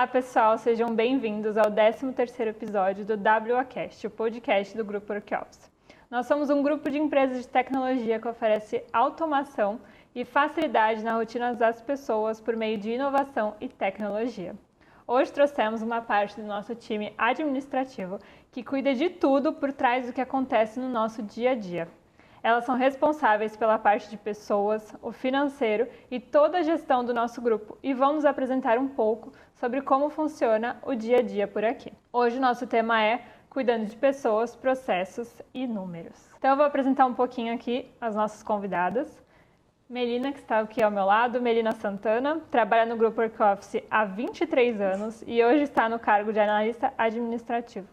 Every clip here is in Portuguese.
Olá pessoal, sejam bem-vindos ao 13º episódio do WAcast, o podcast do Grupo Workoffice. Nós somos um grupo de empresas de tecnologia que oferece automação e facilidade na rotina das pessoas por meio de inovação e tecnologia. Hoje trouxemos uma parte do nosso time administrativo que cuida de tudo por trás do que acontece no nosso dia a dia. Elas são responsáveis pela parte de pessoas, o financeiro e toda a gestão do nosso grupo e vão nos apresentar um pouco sobre como funciona o dia a dia por aqui. Hoje o nosso tema é cuidando de pessoas, processos e números. Então eu vou apresentar um pouquinho aqui as nossas convidadas. Melina, que está aqui ao meu lado, Melina Santana, trabalha no Grupo Workoffice há 23 anos e hoje está no cargo de analista administrativo.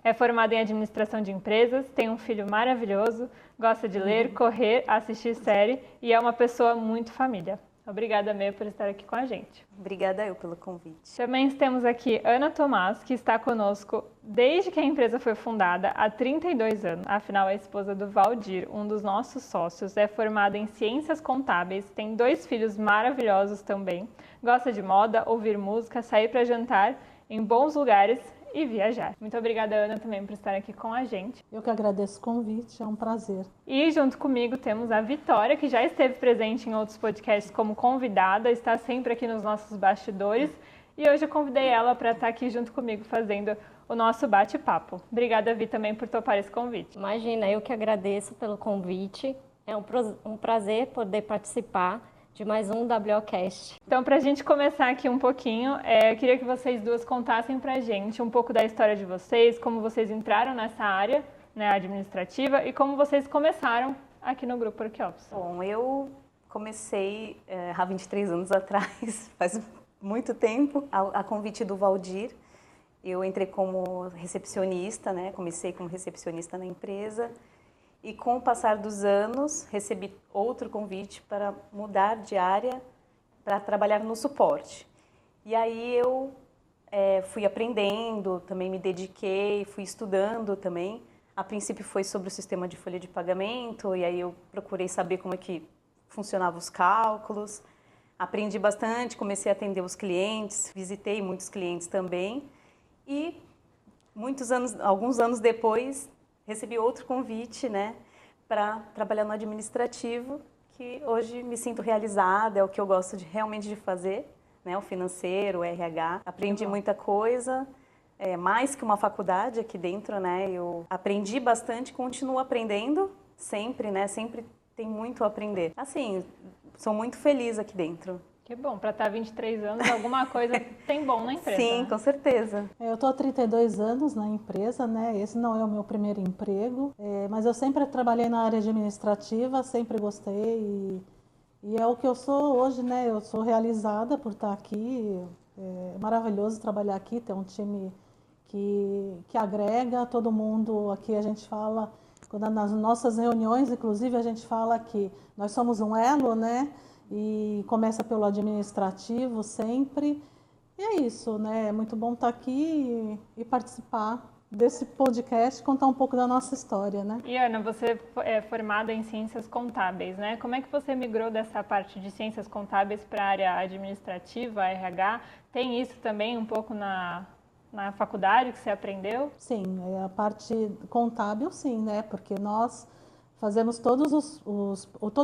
É formada em administração de empresas, tem um filho maravilhoso, gosta de ler, correr, assistir série e é uma pessoa muito família. Obrigada, Mê, por estar aqui com a gente. Obrigada eu pelo convite. Também temos aqui Ana Tomás, que está conosco desde que a empresa foi fundada há 32 anos. Afinal, é a esposa do Valdir, um dos nossos sócios, é formada em ciências contábeis, tem 2 filhos maravilhosos também, gosta de moda, ouvir música, sair para jantar em bons lugares e viajar. Muito obrigada, Ana, também por estar aqui com a gente. Eu que agradeço o convite, é um prazer. E junto comigo temos a Vitória, que já esteve presente em outros podcasts como convidada, está sempre aqui nos nossos bastidores e hoje eu convidei ela para estar aqui junto comigo fazendo o nosso bate-papo. Obrigada, Vi, também por topar esse convite. Imagina, eu que agradeço pelo convite. É um prazer poder participar de mais um WAcast. Então, para a gente começar aqui um pouquinho, eu queria que vocês duas contassem para a gente um pouco da história de vocês, como vocês entraram nessa área, né, administrativa, e como vocês começaram aqui no Grupo Workoffice. Bom, eu comecei há 23 anos atrás, faz muito tempo, a convite do Valdir. Eu entrei como recepcionista, né, comecei como recepcionista na empresa. E com o passar dos anos, recebi outro convite para mudar de área para trabalhar no suporte. E aí eu fui aprendendo, também me dediquei, fui estudando também. A princípio foi sobre o sistema de folha de pagamento, e aí eu procurei saber como é que funcionavam os cálculos. Aprendi bastante, comecei a atender os clientes, visitei muitos clientes também. E alguns anos depois, recebi outro convite, né, para trabalhar no administrativo, que hoje me sinto realizada, é o que eu gosto realmente de fazer, né, o financeiro, o RH. Aprendi muita coisa, mais que uma faculdade aqui dentro, né, eu aprendi bastante, continuo aprendendo sempre, né, sempre tem muito a aprender. Assim, sou muito feliz aqui dentro. Que bom, para estar 23 anos, alguma coisa tem bom na empresa. Sim, né? Com certeza. Eu estou há 32 anos na empresa, né? Esse não é o meu primeiro emprego, mas eu sempre trabalhei na área administrativa, sempre gostei e é o que eu sou hoje, né? Eu sou realizada por estar aqui, é maravilhoso trabalhar aqui, ter um time que agrega todo mundo. Aqui a gente fala, nas nossas reuniões, inclusive, a gente fala que nós somos um elo, né? E começa pelo administrativo sempre. E é isso, né? É muito bom estar aqui e participar desse podcast, contar um pouco da nossa história, né? E Ana, você é formada em ciências contábeis, né? Como é que você migrou dessa parte de ciências contábeis para a área administrativa, RH? Tem isso também um pouco na faculdade que você aprendeu? Sim, a parte contábil sim, né? Porque nós fazemos todo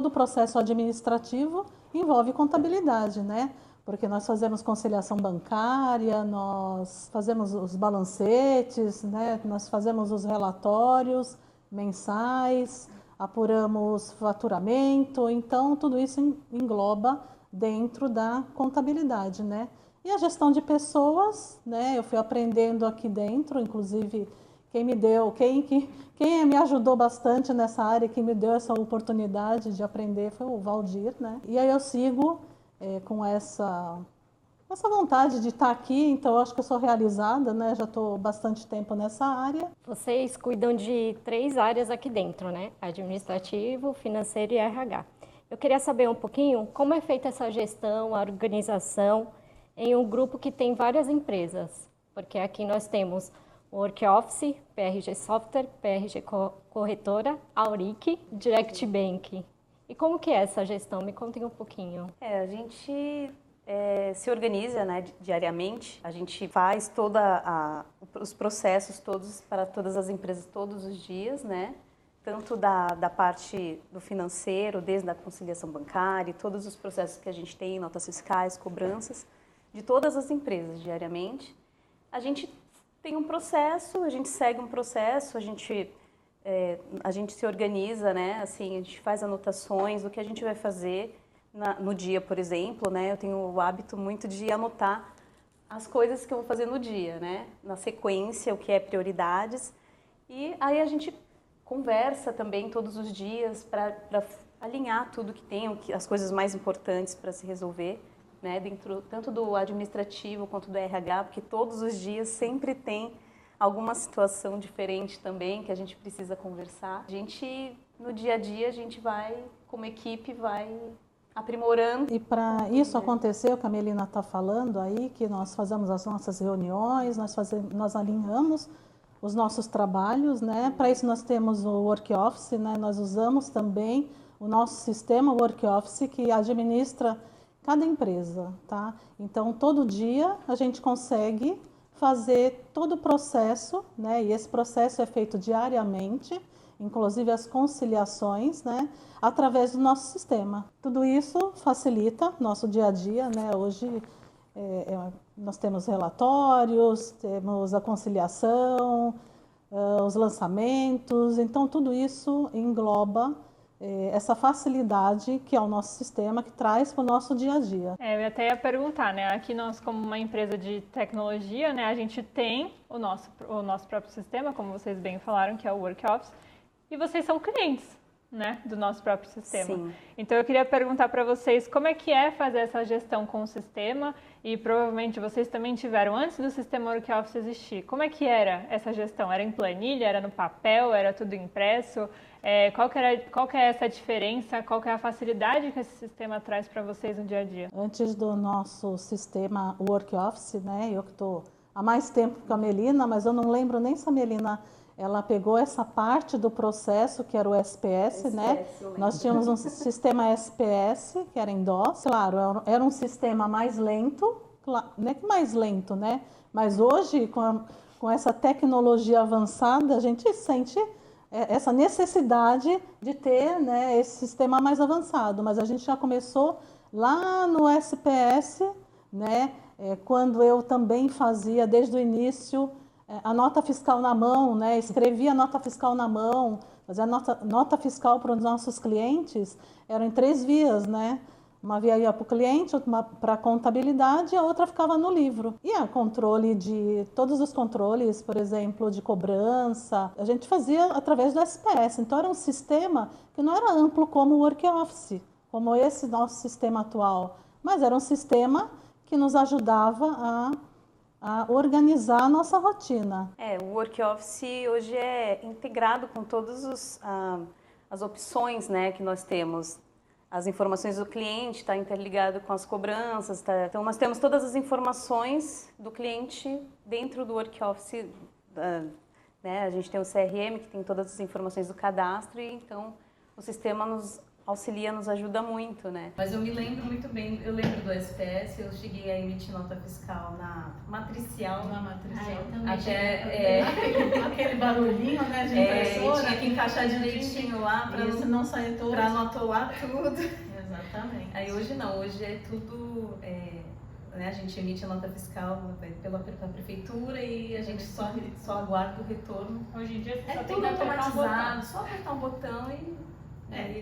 o processo administrativo envolve contabilidade, né? Porque nós fazemos conciliação bancária, nós fazemos os balancetes, né? Nós fazemos os relatórios mensais, apuramos faturamento, então tudo isso engloba dentro da contabilidade, né? E a gestão de pessoas, né? Eu fui aprendendo aqui dentro, inclusive quem me ajudou bastante nessa área, quem me deu essa oportunidade de aprender foi o Valdir, né? E aí eu sigo com essa vontade de estar aqui, então eu acho que eu sou realizada, né? Já estou bastante tempo nessa área. Vocês cuidam de 3 áreas aqui dentro, né? Administrativo, financeiro e RH. Eu queria saber um pouquinho como é feita essa gestão, a organização em um grupo que tem várias empresas, porque aqui nós temos Workoffice, PRG Software, PRG Corretora, Auric, Direct Bank. E como que é essa gestão? Me contem um pouquinho. A gente se organiza, né, diariamente. A gente faz os processos todos para todas as empresas todos os dias, né? Tanto da parte do financeiro, desde a conciliação bancária, todos os processos que a gente tem, notas fiscais, cobranças, de todas as empresas diariamente. A gente tem um processo, a gente segue um processo, a gente se organiza, né? Assim, a gente faz anotações do que a gente vai fazer no dia, por exemplo, né? Eu tenho o hábito muito de anotar as coisas que eu vou fazer no dia, né? Na sequência, o que é prioridades. E aí a gente conversa também todos os dias para alinhar tudo que tem, as coisas mais importantes para se resolver, né? Dentro tanto do administrativo quanto do RH, porque todos os dias sempre tem alguma situação diferente também que a gente precisa conversar. A gente, no dia a dia, a gente vai, como equipe, vai aprimorando. E para isso acontecer, o que a Melina está falando aí, que nós fazemos as nossas reuniões, nós alinhamos os nossos trabalhos, né? Para isso nós temos o Work Office, né? Nós usamos também o nosso sistema Work Office que administra cada empresa, tá? Então, todo dia a gente consegue fazer todo o processo, né? E esse processo é feito diariamente, inclusive as conciliações, né? Através do nosso sistema. Tudo isso facilita nosso dia a dia, né? Hoje nós temos relatórios, temos a conciliação, os lançamentos, então tudo isso engloba essa facilidade que é o nosso sistema, que traz para o nosso dia a dia. Eu até ia perguntar, né? Aqui nós, como uma empresa de tecnologia, né, a gente tem o nosso próprio sistema, como vocês bem falaram, que é o Work Office, e vocês são clientes, né, do nosso próprio sistema. Sim. Então eu queria perguntar para vocês como é que é fazer essa gestão com o sistema, e provavelmente vocês também tiveram antes do sistema Work Office existir. Como é que era essa gestão? Era em planilha, era no papel, era tudo impresso? Qual que é essa diferença? Qual que é a facilidade que esse sistema traz para vocês no dia a dia? Antes do nosso sistema Work Office, né, eu que estou há mais tempo que a Melina, mas eu não lembro nem se a Melina ela pegou essa parte do processo, que era o SPS, né? Nós tínhamos um sistema SPS, que era em DOS. Claro, era um sistema mais lento, não é que mais lento, né? Mas hoje, com essa tecnologia avançada, a gente sente essa necessidade de ter, né, esse sistema mais avançado. Mas a gente já começou lá no SPS, né? Quando eu também fazia, desde o início, a nota fiscal na mão, né? Escrevia a nota fiscal na mão, fazia a nota fiscal para os nossos clientes, eram em 3 vias, né? Uma via ia para o cliente, outra para a contabilidade e a outra ficava no livro. E a controle todos os controles, por exemplo, de cobrança, a gente fazia através do SPS. Então era um sistema que não era amplo como o Work Office, como esse nosso sistema atual, mas era um sistema que nos ajudava a organizar a nossa rotina. O Work Office hoje é integrado com todas as opções, né, que nós temos. As informações do cliente está interligado com as cobranças. Então, nós temos todas as informações do cliente dentro do Work Office. Né? A gente tem o CRM, que tem todas as informações do cadastro, e então o sistema nos auxilia, nos ajuda muito, né? Mas eu me lembro muito bem, eu lembro do SPS, eu cheguei a emitir nota fiscal na matricial. Na matricial também. Até aquele barulhinho, né, de impressora. Tinha que encaixar direitinho lá para não sair todo. Para não atolar tudo. Exatamente. Aí hoje não, hoje é tudo, né, a gente emite a nota fiscal pela prefeitura e a gente só aguarda o retorno. Hoje em dia É tudo automatizado, só apertar um botão e...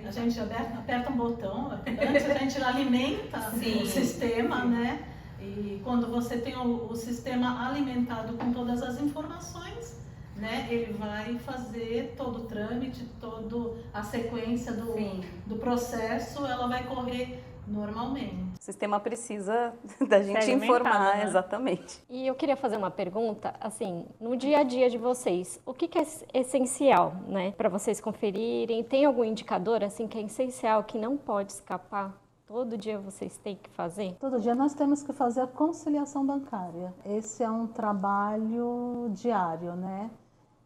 a gente aperta um botão, antes a gente alimenta o sistema, né? E quando você tem o sistema alimentado com todas as informações, né, ele vai fazer todo o trâmite, toda a sequência do processo, ela vai correr normalmente. O sistema precisa da gente informar, né? Exatamente. E eu queria fazer uma pergunta, assim, no dia a dia de vocês, o que é essencial, né, para vocês conferirem? Tem algum indicador, assim, que é essencial, que não pode escapar? Todo dia vocês têm que fazer? Todo dia nós temos que fazer a conciliação bancária. Esse é um trabalho diário, né?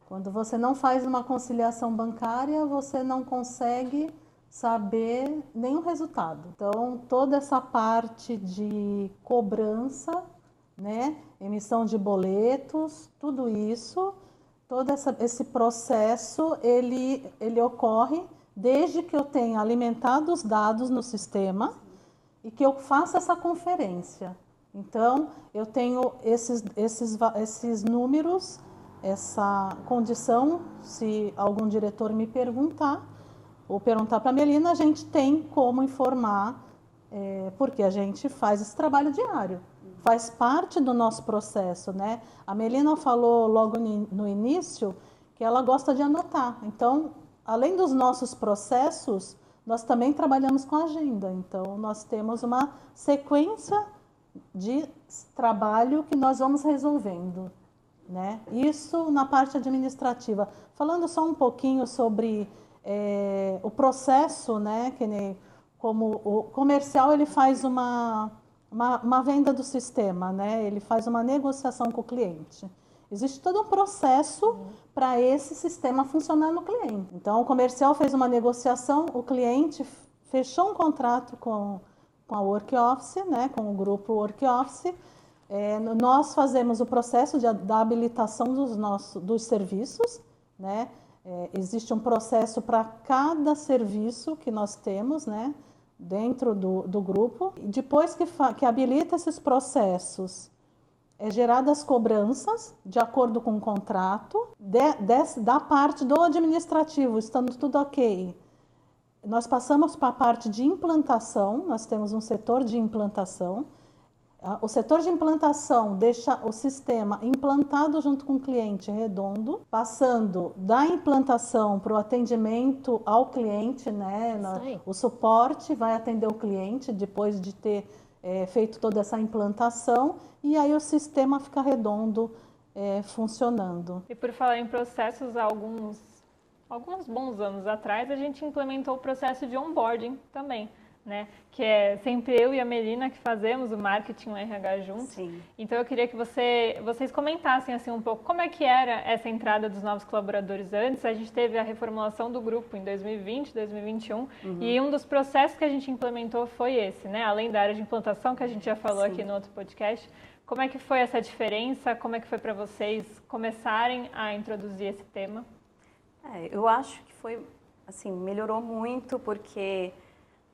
Quando você não faz uma conciliação bancária, você não consegue saber nenhum resultado. Então, toda essa parte de cobrança, né, emissão de boletos, tudo isso, esse processo, ele ocorre desde que eu tenha alimentado os dados no sistema e que eu faça essa conferência. Então, eu tenho esses números, essa condição, se algum diretor me perguntar, ou perguntar para a Melina, a gente tem como informar, porque a gente faz esse trabalho diário, faz parte do nosso processo, né? A Melina falou logo no início que ela gosta de anotar. Então, além dos nossos processos, nós também trabalhamos com agenda. Então, nós temos uma sequência de trabalho que nós vamos resolvendo, né? Isso na parte administrativa. Falando só um pouquinho sobre o processo, né? Como o comercial, ele faz uma venda do sistema, né? Ele faz uma negociação com o cliente. Existe todo um processo para esse sistema funcionar no cliente. Então, o comercial fez uma negociação, o cliente fechou um contrato com a Work Office, né? Com o grupo Work Office. Nós fazemos o processo da habilitação dos serviços, né? Existe um processo para cada serviço que nós temos, né? Dentro do grupo. E depois que habilita esses processos, geradas cobranças de acordo com o contrato, da parte do administrativo, estando tudo ok. Nós passamos para a parte de implantação, nós temos um setor de implantação. O setor de implantação deixa o sistema implantado junto com o cliente redondo, passando da implantação para o atendimento ao cliente, né? O suporte vai atender o cliente depois de ter feito toda essa implantação, e aí o sistema fica redondo, funcionando. E por falar em processos, alguns bons anos atrás, a gente implementou o processo de onboarding também, né? Que é sempre eu e a Melina que fazemos o marketing e o RH juntos. Sim. Então eu queria que vocês comentassem assim um pouco como é que era essa entrada dos novos colaboradores antes. A gente teve a reformulação do grupo em 2020, 2021, e um dos processos que a gente implementou foi esse, né? Além da área de implantação que a gente já falou aqui no outro podcast. Como é que foi essa diferença? Como é que foi para vocês começarem a introduzir esse tema? Eu acho que foi, assim, melhorou muito, porque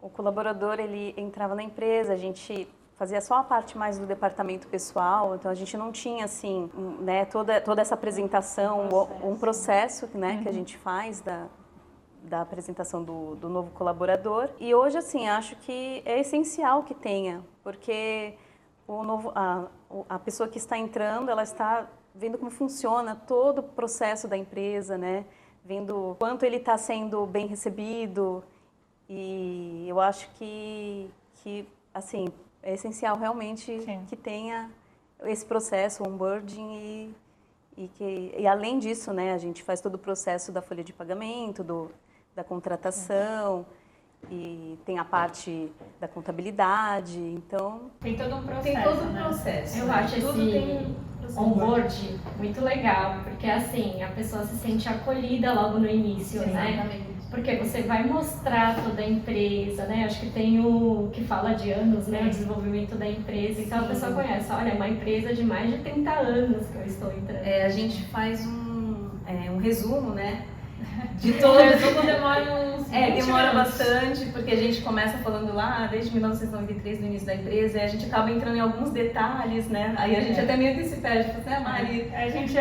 o colaborador, ele entrava na empresa, a gente fazia só a parte mais do departamento pessoal, então a gente não tinha, assim, né, toda essa apresentação, um processo, né, que a gente faz da apresentação do novo colaborador. E hoje, assim, acho que é essencial que tenha, porque a pessoa que está entrando, ela está vendo como funciona todo o processo da empresa, né, vendo quanto ele está sendo bem recebido. E eu acho que assim, é essencial realmente que tenha esse processo, o onboarding, e além disso, né, a gente faz todo o processo da folha de pagamento, da contratação, e tem a parte da contabilidade, então... Tem todo um processo, Tem todo um processo. Eu acho esse onboard muito legal, porque assim, a pessoa se sente acolhida logo no início, né? Exatamente. Porque você vai mostrar toda a empresa, né? Acho que tem o que fala de anos, né? O desenvolvimento da empresa. Então a pessoa conhece, olha, é uma empresa de mais de 30 anos que eu estou entrando. A gente faz um resumo, né? De todo. O resumo demora uns 20 demora minutos. bastante, porque a gente começa falando lá desde 1993, no início da empresa, e a gente acaba entrando em alguns detalhes, né? Aí a gente até meio que se perde, tipo assim, Mari... A gente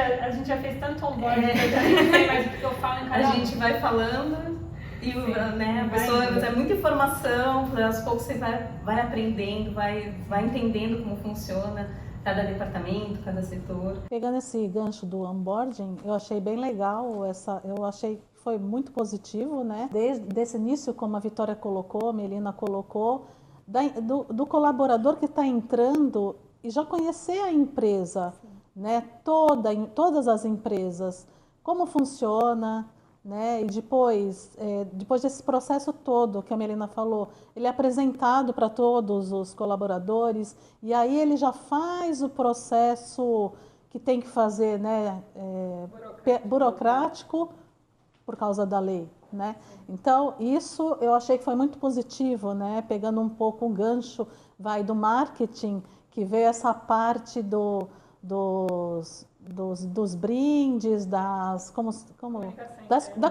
já fez tanto onboarding, que eu já nem sei mais o que eu falo em cada A gente vai falando e né, a pessoa é muita informação, aos poucos você vai aprendendo, vai entendendo como funciona cada departamento, cada setor. Pegando esse gancho do onboarding, eu achei bem legal, eu achei que foi muito positivo, né? Desde esse início, como a Vitória colocou, a Melina colocou, do colaborador que está entrando e já conhecer a empresa, né? Todas as empresas, como funciona, né? E depois desse processo todo que a Melina falou, ele é apresentado para todos os colaboradores, e aí ele já faz o processo que tem que fazer, né? Burocrático por causa da lei, né? Então, isso eu achei que foi muito positivo, né? Pegando um pouco o gancho, do marketing, que veio essa parte dos brindes, da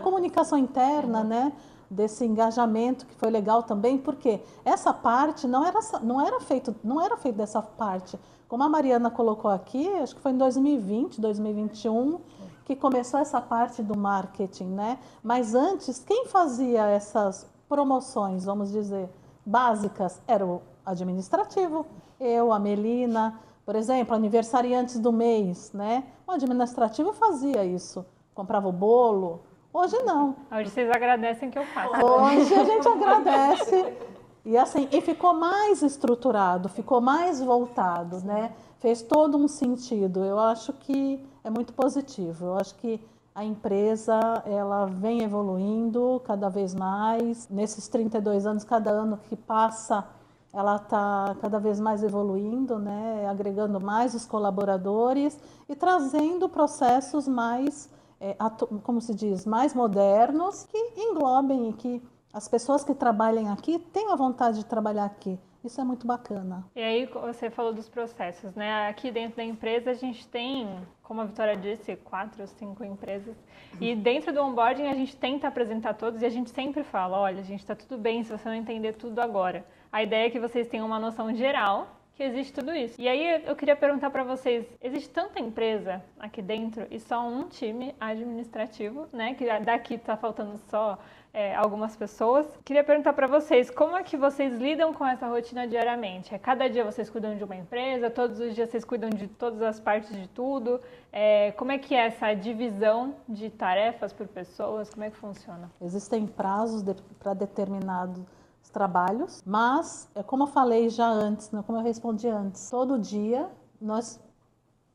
comunicação interna, né? Desse engajamento que foi legal também, porque essa parte não era feito dessa parte. Como a Mariana colocou aqui, acho que foi em 2020, 2021, que começou essa parte do marketing, né? Mas antes, quem fazia essas promoções, vamos dizer, básicas, era o administrativo. Eu, a Melina, por exemplo, aniversariantes do mês, né? O administrativo fazia isso, comprava o bolo. Hoje não. Hoje vocês agradecem que eu faço. Hoje a gente agradece. E assim, e ficou mais estruturado, ficou mais voltado, né? Fez todo um sentido. Eu acho que é muito positivo. Eu acho que a empresa, ela vem evoluindo cada vez mais. Nesses 32 anos, cada ano que passa, ela está cada vez mais evoluindo, né? Agregando mais os colaboradores e trazendo processos mais, como se diz, mais modernos, que englobem e que as pessoas que trabalhem aqui tenham a vontade de trabalhar aqui. Isso é muito bacana. E aí você falou dos processos, né? Aqui dentro da empresa a gente tem, como a Vitória disse, 4 ou 5 empresas. E dentro do onboarding a gente tenta apresentar todos e a gente sempre fala, olha, gente, está tudo bem se você não entender tudo agora. A ideia é que vocês tenham uma noção geral que existe tudo isso. E aí eu queria perguntar para vocês, existe tanta empresa aqui dentro e só um time administrativo, né? Que daqui está faltando só algumas pessoas. Queria perguntar para vocês, como é que vocês lidam com essa rotina diariamente? Cada dia vocês cuidam de uma empresa, todos os dias vocês cuidam de todas as partes de tudo? Como é que é essa divisão de tarefas por pessoas? Como é que funciona? Existem prazos para determinados trabalhos, mas, como eu falei já antes, né, como eu respondi antes, todo dia nós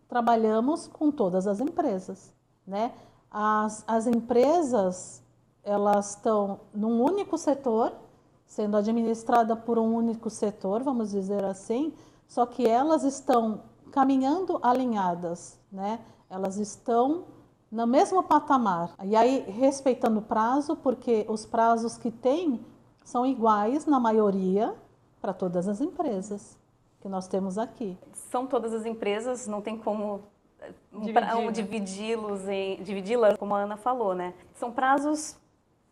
trabalhamos com todas as empresas, né? As empresas, elas estão num único setor, sendo administrada por um único setor, vamos dizer assim, só que elas estão caminhando alinhadas, né? Elas estão no mesmo patamar. E aí, respeitando o prazo, porque os prazos que tem são iguais, na maioria, para todas as empresas que nós temos aqui. São todas as empresas, não tem como dividi-las, como a Ana falou, né? São prazos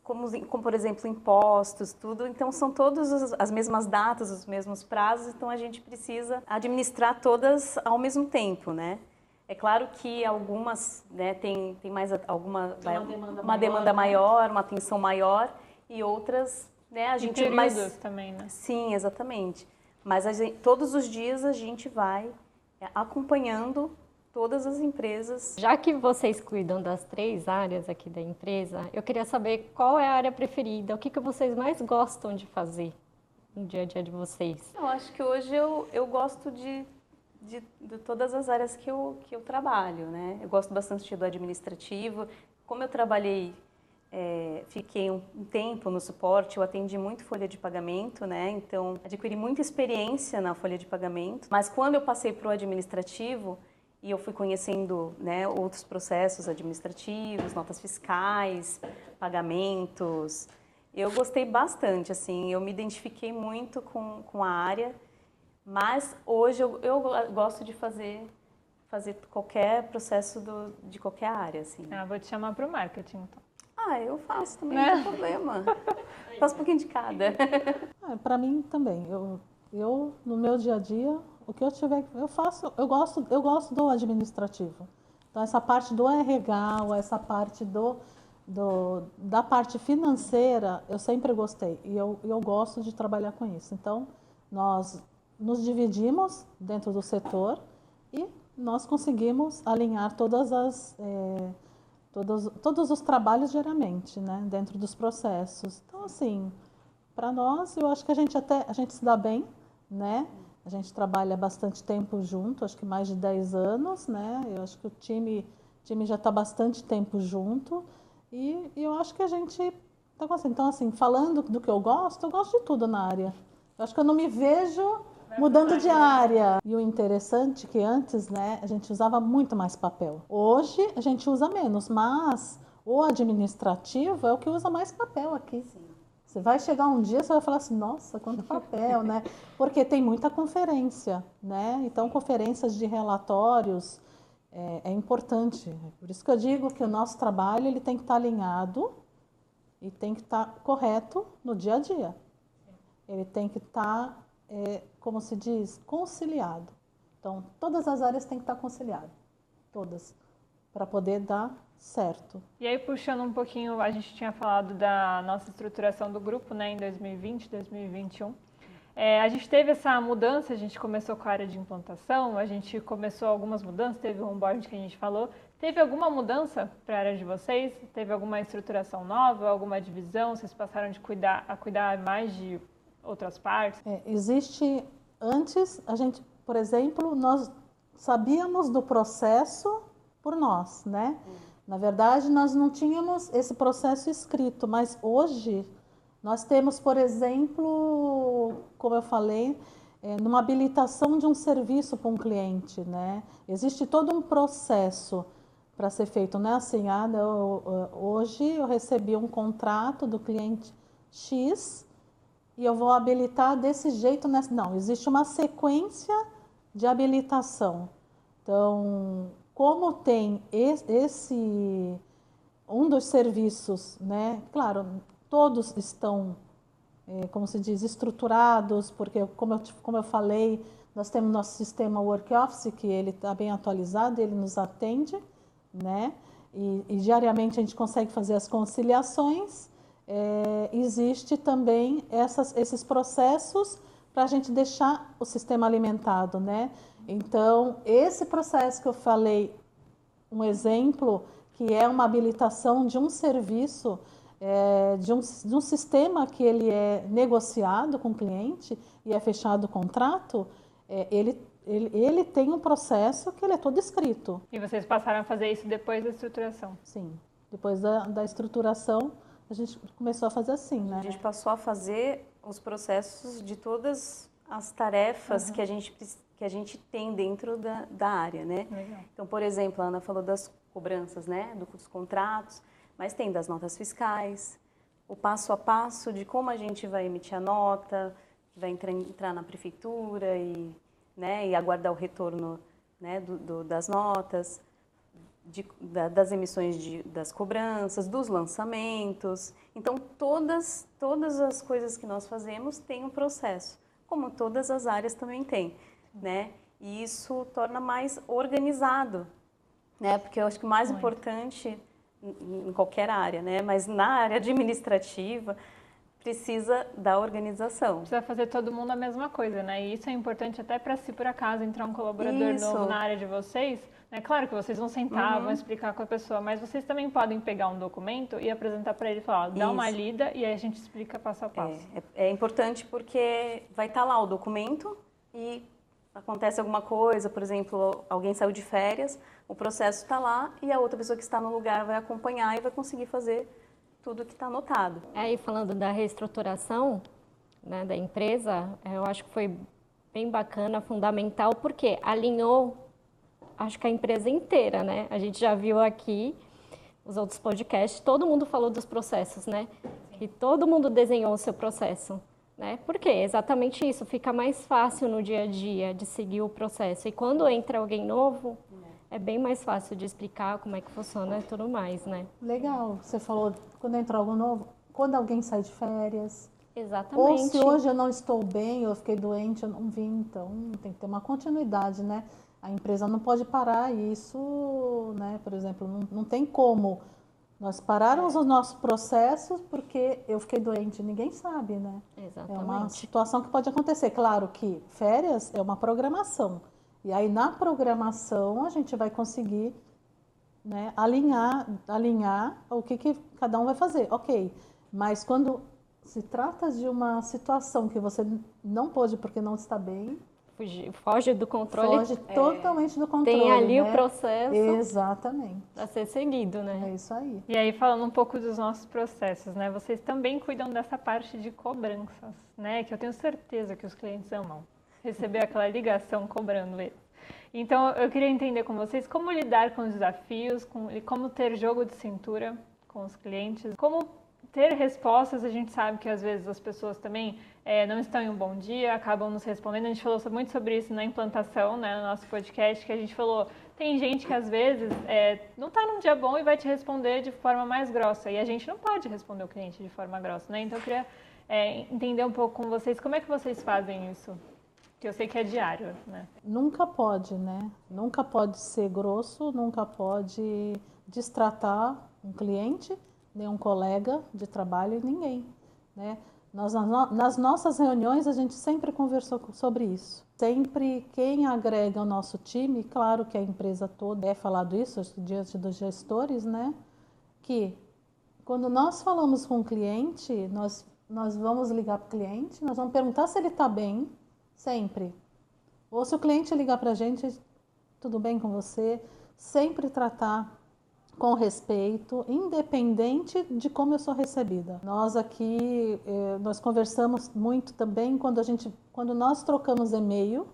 como, por exemplo, impostos, tudo. Então, são todas as mesmas datas, os mesmos prazos, então a gente precisa administrar todas ao mesmo tempo, né? É claro que algumas, né, tem mais uma demanda maior, uma atenção maior, e outras, né, a gente também, né? Sim, exatamente. Mas todos os dias a gente vai acompanhando todas as empresas. Já que vocês cuidam das 3 áreas aqui da empresa, eu queria saber qual é a área preferida, o que vocês mais gostam de fazer no dia a dia de vocês? Eu acho que hoje eu gosto de todas as áreas que eu trabalho, né? Eu gosto bastante do administrativo. Como eu trabalhei, fiquei um tempo no suporte, eu atendi muito folha de pagamento, né? Então, adquiri muita experiência na folha de pagamento. Mas quando eu passei para o administrativo, e eu fui conhecendo, né, outros processos administrativos, notas fiscais, pagamentos, eu gostei bastante, assim, eu me identifiquei muito com a área, mas hoje eu gosto de fazer qualquer processo de qualquer área, assim. Vou te chamar para o marketing, então. Eu faço também, não tem problema. Faço um pouquinho de cada. Para mim também. Eu, no meu dia a dia, o que eu tiver, eu faço. Eu gosto do administrativo. Então, essa parte do RH, ou essa parte da parte financeira, eu sempre gostei. E eu gosto de trabalhar com isso. Então, nós nos dividimos dentro do setor e nós conseguimos alinhar todos os trabalhos diariamente, né, dentro dos processos. Então, assim, para nós, eu acho que a gente se dá bem, né? A gente trabalha bastante tempo junto, acho que mais de 10 anos, né? Eu acho que o time já está bastante tempo junto e eu acho que a gente está assim. Então, assim, falando do que eu gosto de tudo na área. Eu acho que eu não me vejo mudando de área. E o interessante é que antes, né, a gente usava muito mais papel. Hoje a gente usa menos, mas O administrativo é o que usa mais papel aqui. Sim. Você vai chegar um dia, você vai falar assim, nossa, quanto papel, né? Porque tem muita conferência, né? Então, conferências de relatórios é importante. Por isso que eu digo que o nosso trabalho ele tem que estar alinhado e tem que estar correto no dia a dia. Ele tem que estar, como se diz, conciliado. Então, todas as áreas têm que estar conciliadas, todas, para poder dar certo. E aí, puxando um pouquinho, a gente tinha falado da nossa estruturação do grupo, né, em 2020, 2021. A gente teve essa mudança, a gente começou com a área de implantação, a gente começou algumas mudanças, teve o onboard que a gente falou. Teve alguma mudança para a área de vocês? Teve alguma estruturação nova, alguma divisão? Vocês passaram de cuidar mais de outras partes? Existe, antes, a gente, por exemplo, nós sabíamos do processo por nós, né? Na verdade, nós não tínhamos esse processo escrito, mas hoje nós temos, por exemplo, como eu falei, numa habilitação de um serviço para um cliente, né? Existe todo um processo para ser feito, não é assim, hoje eu recebi um contrato do cliente X e eu vou habilitar desse jeito, não, existe uma sequência de habilitação. Então, como tem um dos serviços, né? Claro, todos estão, como se diz, estruturados, porque como eu falei, nós temos nosso sistema Work Office, que ele está bem atualizado, ele nos atende, né? E diariamente a gente consegue fazer as conciliações. Existe também esses processos para a gente deixar o sistema alimentado, né? Então, esse processo que eu falei, um exemplo, que é uma habilitação de um serviço, de um sistema que ele é negociado com o cliente e é fechado o contrato, ele tem um processo que ele é todo escrito. E vocês passaram a fazer isso depois da estruturação? Sim, depois da estruturação, a gente começou a fazer assim, né? A gente passou a fazer os processos de todas as tarefas que a gente tem dentro da área, né? Legal. Então, por exemplo, a Ana falou das cobranças, né? Dos contratos, mas tem das notas fiscais, o passo a passo de como a gente vai emitir a nota, vai entrar na prefeitura e aguardar o retorno, né, das notas, das emissões das cobranças, dos lançamentos. Então, todas as coisas que nós fazemos têm um processo, como todas as áreas também têm, né? E isso torna mais organizado, né? Porque eu acho que o mais importante em qualquer área, né? Mas na área administrativa precisa da organização. Precisa fazer todo mundo a mesma coisa, né? E isso é importante até para se por acaso entrar um colaborador novo na área de vocês. É claro que vocês vão sentar, vão explicar com a pessoa, mas vocês também podem pegar um documento e apresentar para ele e falar, dá uma lida e aí a gente explica passo a passo. É importante porque vai estar lá o documento e acontece alguma coisa, por exemplo, alguém saiu de férias, o processo está lá e a outra pessoa que está no lugar vai acompanhar e vai conseguir fazer tudo que está anotado. Aí, falando da reestruturação, né, da empresa, eu acho que foi bem bacana, fundamental, porque alinhou, acho que a empresa inteira, né? A gente já viu aqui os outros podcasts, todo mundo falou dos processos, né? E todo mundo desenhou o seu processo, né? Por quê? Exatamente isso, fica mais fácil no dia a dia de seguir o processo. E quando entra alguém novo, é bem mais fácil de explicar como é que funciona e tudo mais, né? Legal, você falou quando entra algo novo, quando alguém sai de férias. Exatamente. Ou se hoje eu não estou bem, eu fiquei doente, eu não vim, então tem que ter uma continuidade, né? A empresa não pode parar isso, né? Por exemplo, não tem como nós pararmos os nossos processos porque eu fiquei doente, ninguém sabe, né? Exatamente. É uma situação que pode acontecer. Claro que férias é uma programação. E aí, na programação, a gente vai conseguir, né, alinhar o que cada um vai fazer. Ok, mas quando se trata de uma situação que você não pôde porque não está bem... Foge do controle. Foge totalmente do controle. Tem ali, né? o processo. Exatamente. A ser seguido, né? É isso aí. E aí, falando um pouco dos nossos processos, né? Vocês também cuidam dessa parte de cobranças, né? Que eu tenho certeza que os clientes amam. Receber aquela ligação cobrando eles. Então, eu queria entender com vocês como lidar com os desafios, como ter jogo de cintura com os clientes. Como ter respostas, a gente sabe que às vezes as pessoas também não estão em um bom dia, acabam nos respondendo. A gente falou muito sobre isso na implantação, né, no nosso podcast, que a gente falou, tem gente que às vezes não está num dia bom e vai te responder de forma mais grossa, e a gente não pode responder o cliente de forma grossa, né? Então eu queria entender um pouco com vocês, como é que vocês fazem isso? Que eu sei que é diário, né? Nunca pode, né? Nunca pode ser grosso, nunca pode destratar um cliente, nem um colega de trabalho, ninguém, né? Nas nossas reuniões, a gente sempre conversou sobre isso. Sempre quem agrega o nosso time, claro que a empresa toda falado isso diante dos gestores, né? Que quando nós falamos com o cliente, nós vamos ligar para o cliente, nós vamos perguntar se ele está bem, sempre. Ou se o cliente ligar para a gente, tudo bem com você? Sempre tratar com respeito, independente de como eu sou recebida. Nós aqui, nós conversamos muito também quando nós trocamos e-mail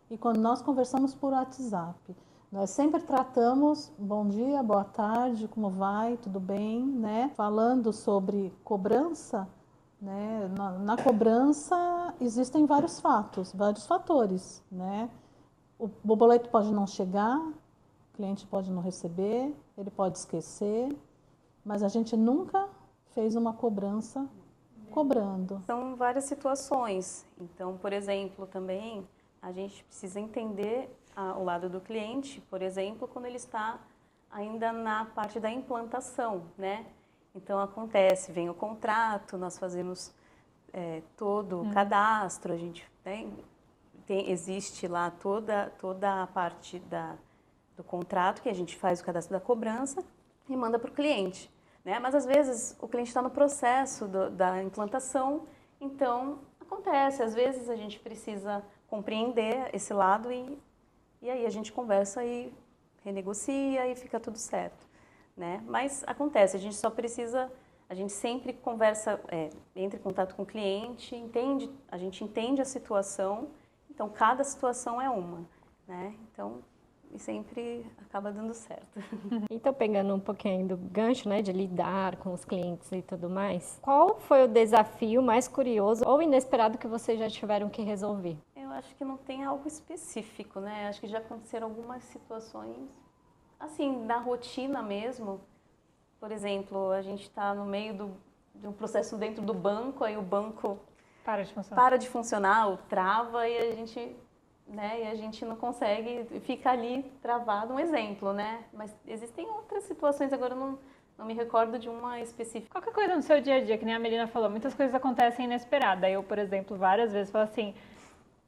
e quando nós conversamos por WhatsApp. Nós sempre tratamos, bom dia, boa tarde, como vai, tudo bem, né? Falando sobre cobrança, né? Na cobrança existem vários fatores, né? O boleto pode não chegar, o cliente pode não receber, ele pode esquecer, mas a gente nunca fez uma cobrança cobrando. São várias situações. Então, por exemplo, também a gente precisa entender o lado do cliente, por exemplo, quando ele está ainda na parte da implantação, né? Então, acontece, vem o contrato, nós fazemos todo o cadastro, a gente existe lá toda a parte do contrato, que a gente faz o cadastro da cobrança e manda para o cliente, né? Mas às vezes o cliente está no processo da implantação, então acontece, às vezes a gente precisa compreender esse lado e aí a gente conversa e renegocia e fica tudo certo, né? Mas acontece, a gente sempre conversa, entra em contato com o cliente, a gente entende a situação, então cada situação é uma, né? Então, e sempre acaba dando certo. Então, pegando um pouquinho do gancho, né, de lidar com os clientes e tudo mais, qual foi o desafio mais curioso ou inesperado que vocês já tiveram que resolver? Eu acho que não tem algo específico, né? Acho que já aconteceram algumas situações, assim, na rotina mesmo. Por exemplo, a gente está no meio de um processo dentro do banco, aí o banco para de funcionar, ou trava e a gente não consegue, fica ali travado, um exemplo, né? Mas existem outras situações, agora eu não me recordo de uma específica. Qualquer coisa no seu dia a dia, que nem a Melina falou, muitas coisas acontecem inesperadas. Eu, por exemplo, várias vezes falo assim,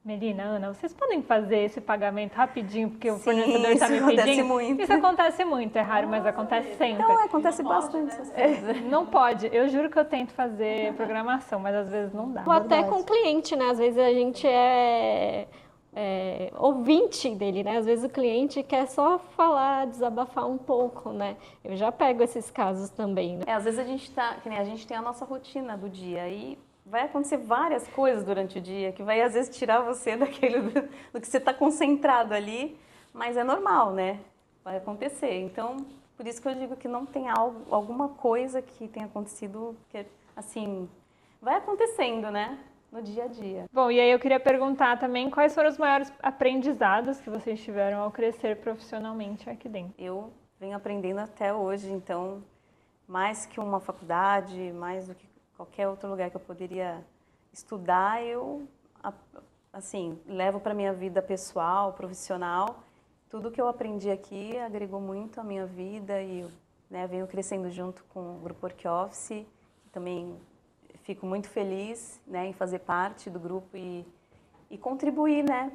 Melina, Ana, vocês podem fazer esse pagamento rapidinho, porque o fornecedor está me pedindo? Muito. Isso acontece muito, é raro, mas acontece sempre. Então, acontece bastante. Não pode, eu juro que eu tento fazer programação, mas às vezes não dá. Ou até com o cliente, né? Às vezes a gente ouvinte dele, né? Às vezes o cliente quer só falar, desabafar um pouco, né? Eu já pego esses casos também, né? Às vezes a gente tem a nossa rotina do dia e vai acontecer várias coisas durante o dia que vai às vezes tirar você do que você está concentrado ali, mas é normal, né? Vai acontecer. Então, por isso que eu digo que não tem alguma coisa que tenha acontecido que, assim, vai acontecendo, né? No dia a dia. Bom, e aí eu queria perguntar também quais foram os maiores aprendizados que vocês tiveram ao crescer profissionalmente aqui dentro. Eu venho aprendendo até hoje, então, mais que uma faculdade, mais do que qualquer outro lugar que eu poderia estudar, eu, assim, levo para a minha vida pessoal, profissional. Tudo que eu aprendi aqui agregou muito à minha vida e venho crescendo junto com o Grupo Work Office, também fico muito feliz, né, em fazer parte do grupo e contribuir, né,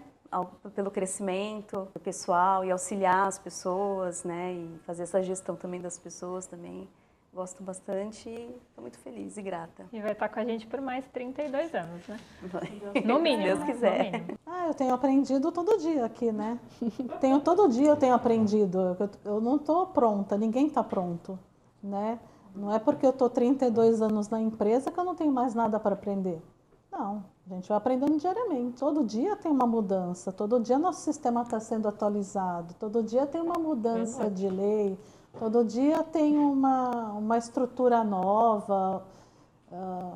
pelo crescimento do pessoal e auxiliar as pessoas, né, e fazer essa gestão também das pessoas também. Gosto bastante e estou muito feliz e grata. E vai estar com a gente por mais 32 anos, né? No mínimo. Se Deus quiser. No mínimo. Eu tenho aprendido todo dia aqui, né? Todo dia eu tenho aprendido. Eu não estou pronta, ninguém está pronto, né? Não é porque eu estou 32 anos na empresa que eu não tenho mais nada para aprender. Não, a gente vai aprendendo diariamente. Todo dia tem uma mudança, todo dia nosso sistema está sendo atualizado, todo dia tem uma mudança de lei, Todo dia tem uma estrutura nova.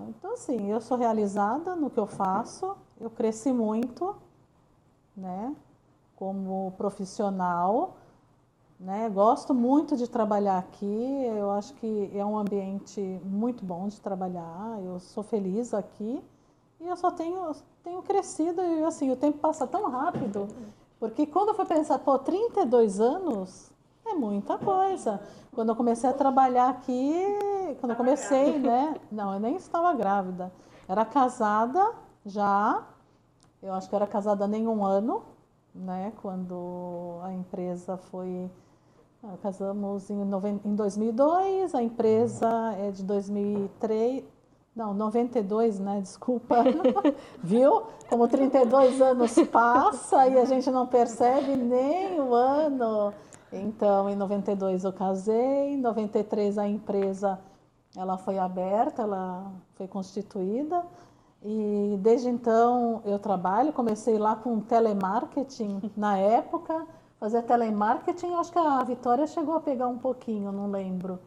Então, assim, eu sou realizada no que eu faço, eu cresci muito, né, como profissional, né, gosto muito de trabalhar aqui, eu acho que é um ambiente muito bom de trabalhar, eu sou feliz aqui e eu só tenho crescido e, assim, o tempo passa tão rápido, porque quando eu fui pensar, 32 anos é muita coisa. Quando eu comecei a trabalhar aqui, quando eu comecei, né? Não, eu nem estava grávida. Era casada já, eu acho que eu era casada há nem um ano, né? Quando a empresa foi... Casamos em 2002, a empresa é de 2003... Não, 92, né? Desculpa. Viu? Como 32 anos passa e a gente não percebe nem o ano. Então, em 92 eu casei, em 93 a empresa ela foi aberta, ela foi constituída. E desde então eu trabalho, comecei lá com telemarketing na época. Fazia telemarketing, acho que a Vitória chegou a pegar um pouquinho, não lembro.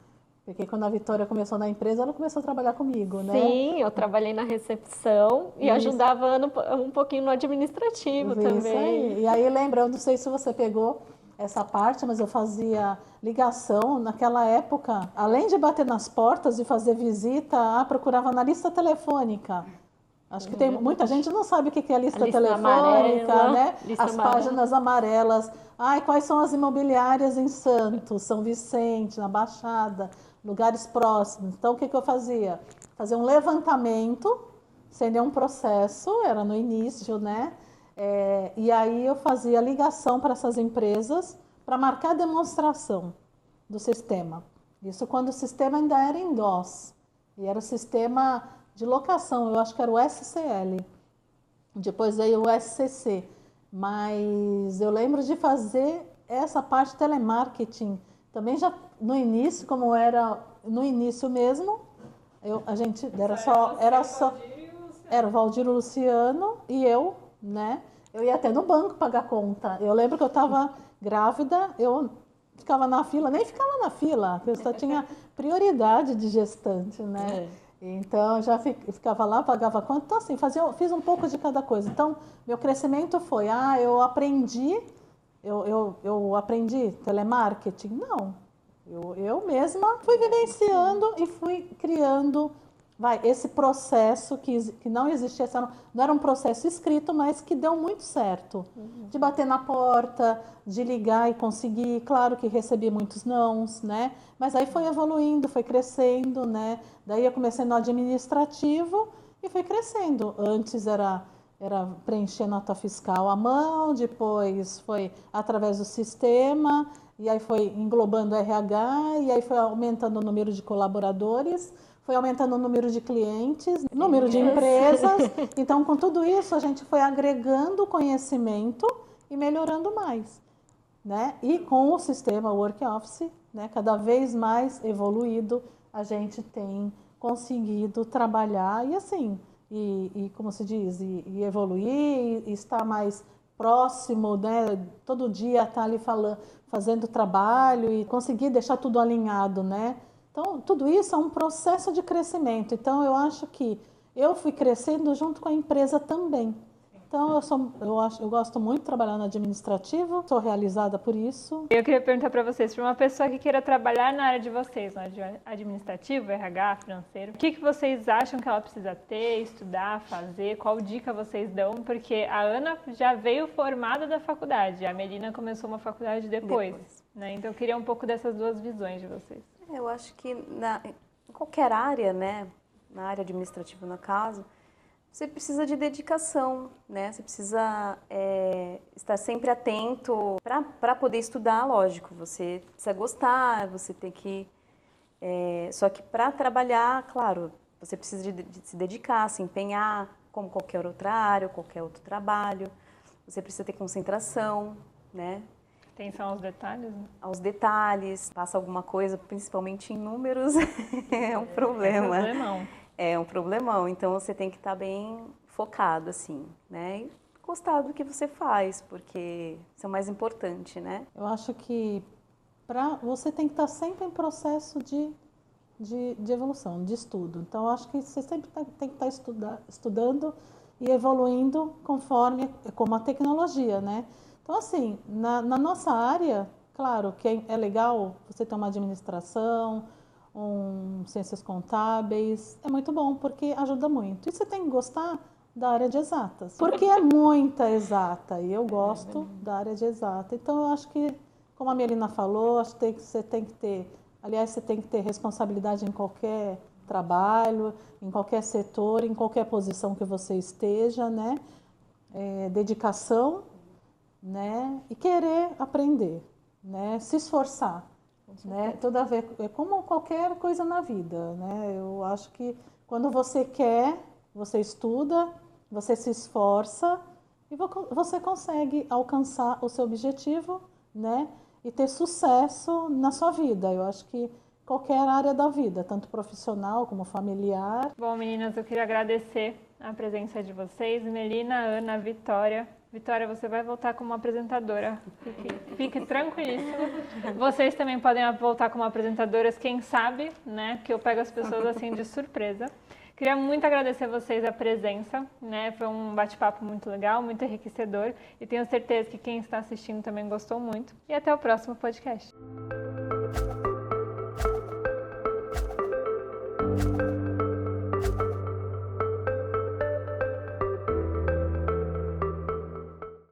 Porque quando a Vitória começou na empresa, ela começou a trabalhar comigo, né? Sim, eu trabalhei na recepção e ajudava um pouquinho no administrativo também. Isso aí. E aí lembra, eu não sei se você pegou essa parte, mas eu fazia ligação naquela época. Além de bater nas portas e fazer visita, procurava na lista telefônica. Acho que tem muita gente não sabe o que é a lista telefônica, amarela, né? lista Páginas amarelas. Ai, quais são as imobiliárias em Santos, São Vicente, na Baixada, lugares próximos. Então, o que eu fazia? Fazia um levantamento, sem nenhum processo, era no início, né? E aí eu fazia ligação para essas empresas para marcar a demonstração do sistema. Isso quando o sistema ainda era em DOS. E era o sistema de locação, eu acho que era o SCL. Depois veio o SCC. Mas eu lembro de fazer essa parte de telemarketing. Também já no início, como era no início mesmo, a gente era o Valdir e o Luciano e eu, né? Eu ia até no banco pagar conta. Eu lembro que eu estava grávida, eu ficava na fila, nem ficava na fila, porque eu só tinha prioridade de gestante, né? Então, eu já ficava lá, pagava conta. Então, assim, fiz um pouco de cada coisa. Então, meu crescimento foi, eu aprendi telemarketing? Não. Eu mesma fui vivenciando e fui criando esse processo que não existia, não era um processo escrito, mas que deu muito certo. De bater na porta, de ligar e conseguir, claro que recebi muitos nãos, né? Mas aí foi evoluindo, foi crescendo, né? Daí eu comecei no administrativo e foi crescendo. Antes era preencher nota fiscal à mão, depois foi através do sistema, e aí foi englobando RH, e aí foi aumentando o número de colaboradores, foi aumentando o número de clientes, número de empresas. Então, com tudo isso, a gente foi agregando conhecimento e melhorando mais, né? E com o sistema Work Office, né, cada vez mais evoluído, a gente tem conseguido trabalhar e assim, como se diz, e evoluir, e estar mais próximo, né? Todo dia estar ali fazendo trabalho e conseguir deixar tudo alinhado, né? Então, tudo isso é um processo de crescimento. Então, eu acho que eu fui crescendo junto com a empresa também. Então, eu gosto muito de trabalhar no administrativo, sou realizada por isso. Eu queria perguntar para vocês, para uma pessoa que queira trabalhar na área de vocês, no administrativo, RH, financeiro, o que vocês acham que ela precisa ter, estudar, fazer? Qual dica vocês dão? Porque a Ana já veio formada da faculdade, a Melina começou uma faculdade depois. Né? Então, eu queria um pouco dessas duas visões de vocês. Eu acho que em qualquer área, né, na área administrativa no caso, você precisa de dedicação, né? Você precisa estar sempre atento para poder estudar, lógico. Você precisa gostar, você tem que... só que para trabalhar, claro, você precisa de se dedicar, se empenhar, como qualquer outra área, qualquer outro trabalho. Você precisa ter concentração, né? Atenção aos detalhes, né? Aos detalhes, passa alguma coisa, principalmente em números, é um problema. É um problemão. É um problemão, então você tem que estar bem focado, assim, né? E gostar do que você faz, porque isso é o mais importante, né? Eu acho que você tem que estar sempre em processo de evolução, de estudo. Então, eu acho que você sempre tem que estar estudando e evoluindo como a tecnologia, né? Então, assim, na nossa área, claro que é legal você ter uma administração, ciências contábeis, é muito bom, porque ajuda muito. E você tem que gostar da área de exatas, porque é muita exata, e eu gosto da área de exata. Então, eu acho que, como a Melina falou, acho que você tem que ter, aliás, você tem que ter responsabilidade em qualquer trabalho, em qualquer setor, em qualquer posição que você esteja, né? Dedicação, né? E querer aprender, né? Se esforçar, né? Toda vez, é como qualquer coisa na vida, né? Eu acho que quando você quer, você estuda, você se esforça e você consegue alcançar o seu objetivo, né? E ter sucesso na sua vida. Eu acho que qualquer área da vida, tanto profissional como familiar. Bom, meninas, eu queria agradecer a presença de vocês. Melina, Ana, Vitória. Vitória, você vai voltar como apresentadora. Fique tranquilíssima. Vocês também podem voltar como apresentadoras, quem sabe, né? Porque eu pego as pessoas assim de surpresa. Queria muito agradecer a vocês a presença, né? Foi um bate-papo muito legal, muito enriquecedor. E tenho certeza que quem está assistindo também gostou muito. E até o próximo podcast.